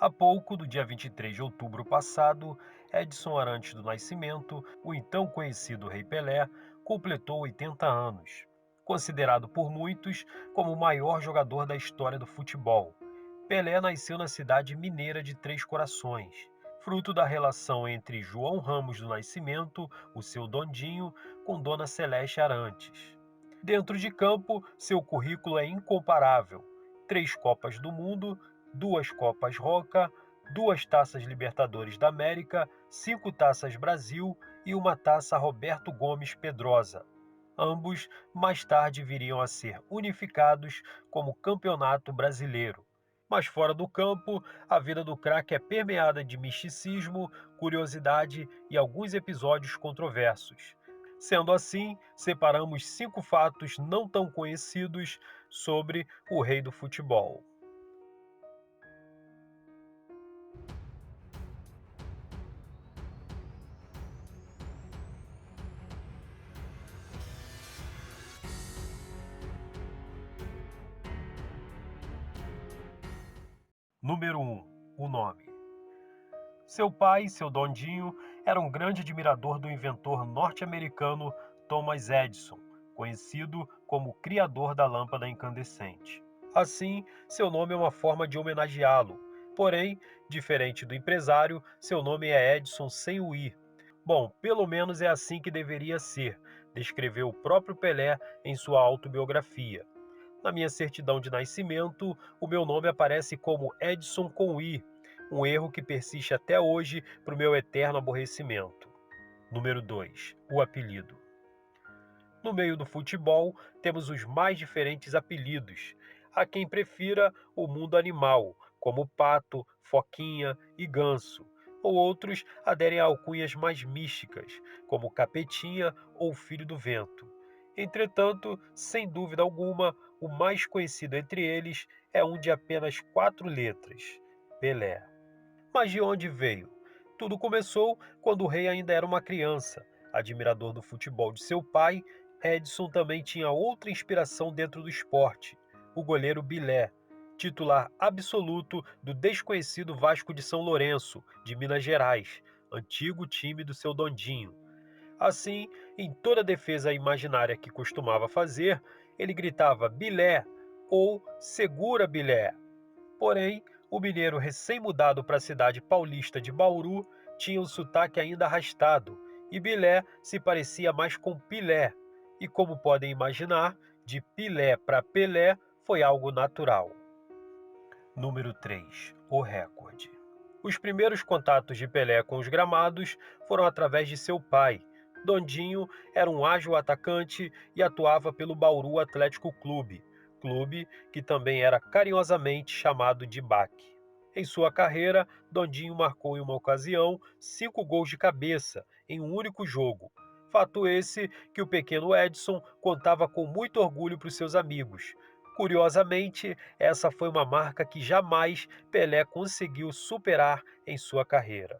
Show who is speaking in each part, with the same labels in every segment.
Speaker 1: Há pouco, do dia 23 de outubro passado, Edson Arantes do Nascimento, o então conhecido Rei Pelé, completou 80 anos. Considerado por muitos como o maior jogador da história do futebol, Pelé nasceu na cidade mineira de Três Corações, fruto da relação entre João Ramos do Nascimento, o seu Dondinho, com Dona Celeste Arantes. Dentro de campo, seu currículo é incomparável: três Copas do Mundo, duas Copas Roca, duas Taças Libertadores da América, cinco Taças Brasil e uma Taça Roberto Gomes Pedrosa. Ambos mais tarde viriam a ser unificados como Campeonato Brasileiro. Mas fora do campo, a vida do craque é permeada de misticismo, curiosidade e alguns episódios controversos. Sendo assim, separamos 5 fatos não tão conhecidos sobre o rei do futebol. Número 1. O nome. Seu pai, seu Dondinho, era um grande admirador do inventor norte-americano Thomas Edison, conhecido como o criador da lâmpada incandescente. Assim, seu nome é uma forma de homenageá-lo. Porém, diferente do empresário, seu nome é Edson sem o i. Bom, pelo menos é assim que deveria ser, descreveu o próprio Pelé em sua autobiografia. Na minha certidão de nascimento, o meu nome aparece como Edson com I, um erro que persiste até hoje para o meu eterno aborrecimento. Número 2. O apelido. No meio do futebol, temos os mais diferentes apelidos. Há quem prefira o mundo animal, como pato, foquinha e ganso, ou outros aderem a alcunhas mais místicas, como capetinha ou filho do vento. Entretanto, sem dúvida alguma, o mais conhecido entre eles é um de apenas 4 letras: Pelé. Mas de onde veio? Tudo começou quando o rei ainda era uma criança. Admirador do futebol de seu pai, Edson também tinha outra inspiração dentro do esporte: o goleiro Bilé, titular absoluto do desconhecido Vasco de São Lourenço, de Minas Gerais, antigo time do seu Dondinho. Assim, em toda defesa imaginária que costumava fazer, ele gritava Bilé ou Segura Bilé. Porém, o mineiro recém-mudado para a cidade paulista de Bauru tinha um sotaque ainda arrastado, e Bilé se parecia mais com Pilé, e como podem imaginar, de Pilé para Pelé foi algo natural. Número 3. O recorde. Os primeiros contatos de Pelé com os gramados foram através de seu pai. Dondinho era um ágil atacante e atuava pelo Bauru Atlético Clube, clube que também era carinhosamente chamado de Baque. Em sua carreira, Dondinho marcou em uma ocasião 5 gols de cabeça em um único jogo. Fato esse que o pequeno Edson contava com muito orgulho para os seus amigos. Curiosamente, essa foi uma marca que jamais Pelé conseguiu superar em sua carreira.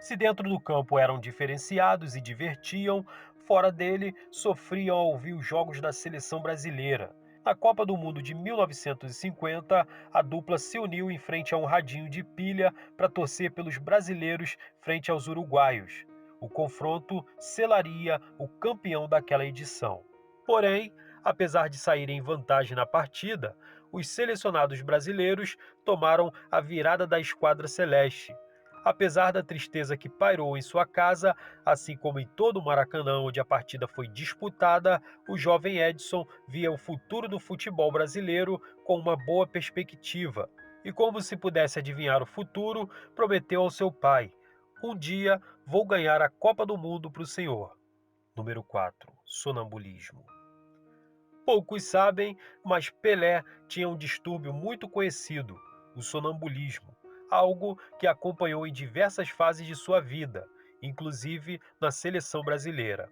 Speaker 1: Se dentro do campo eram diferenciados e divertiam, fora dele sofriam ao ouvir os jogos da seleção brasileira. Na Copa do Mundo de 1950, a dupla se uniu em frente a um radinho de pilha para torcer pelos brasileiros frente aos uruguaios. O confronto selaria o campeão daquela edição. Porém, apesar de saírem em vantagem na partida, os selecionados brasileiros tomaram a virada da esquadra celeste. Apesar da tristeza que pairou em sua casa, assim como em todo o Maracanã onde a partida foi disputada, o jovem Edson via o futuro do futebol brasileiro com uma boa perspectiva. E como se pudesse adivinhar o futuro, prometeu ao seu pai: um dia vou ganhar a Copa do Mundo para o senhor. Número 4. Sonambulismo. Poucos sabem, mas Pelé tinha um distúrbio muito conhecido: o sonambulismo, algo que acompanhou em diversas fases de sua vida, inclusive na seleção brasileira.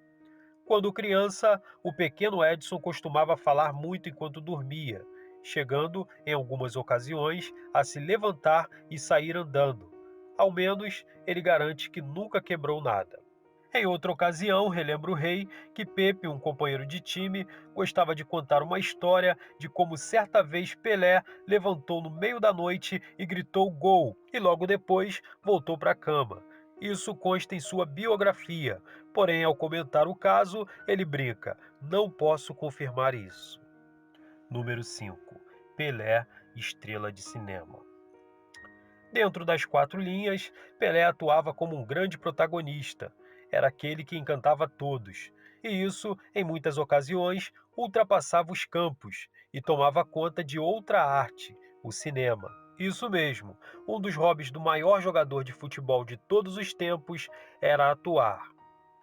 Speaker 1: Quando criança, o pequeno Edson costumava falar muito enquanto dormia, chegando, em algumas ocasiões, a se levantar e sair andando. Ao menos, ele garante que nunca quebrou nada. Em outra ocasião, relembra o rei que Pepe, um companheiro de time, gostava de contar uma história de como certa vez Pelé levantou no meio da noite e gritou gol, e logo depois voltou para a cama. Isso consta em sua biografia, porém, ao comentar o caso, ele brinca: não posso confirmar isso. Número 5. Pelé, estrela de cinema. Dentro das quatro linhas, Pelé atuava como um grande protagonista. Era aquele que encantava todos. E isso, em muitas ocasiões, ultrapassava os campos e tomava conta de outra arte, o cinema. Isso mesmo, um dos hobbies do maior jogador de futebol de todos os tempos era atuar.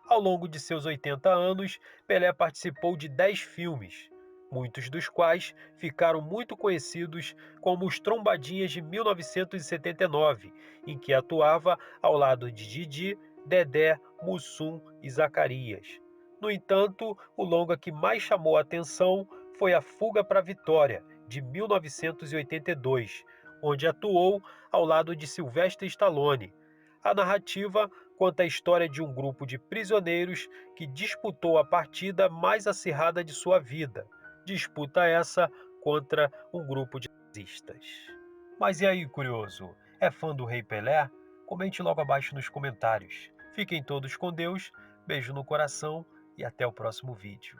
Speaker 1: Ao longo de seus 80 anos, Pelé participou de 10 filmes, muitos dos quais ficaram muito conhecidos como Os Trombadinhas de 1979, em que atuava ao lado de Didi, Dedé, Mussum e Zacarias. No entanto, o longa que mais chamou a atenção foi A Fuga para a Vitória, de 1982, onde atuou ao lado de Sylvester Stallone. A narrativa conta a história de um grupo de prisioneiros que disputou a partida mais acirrada de sua vida. Disputa essa contra um grupo de nazistas. Mas e aí, curioso? É fã do Rei Pelé? Comente logo abaixo nos comentários. Fiquem todos com Deus, beijo no coração e até o próximo vídeo.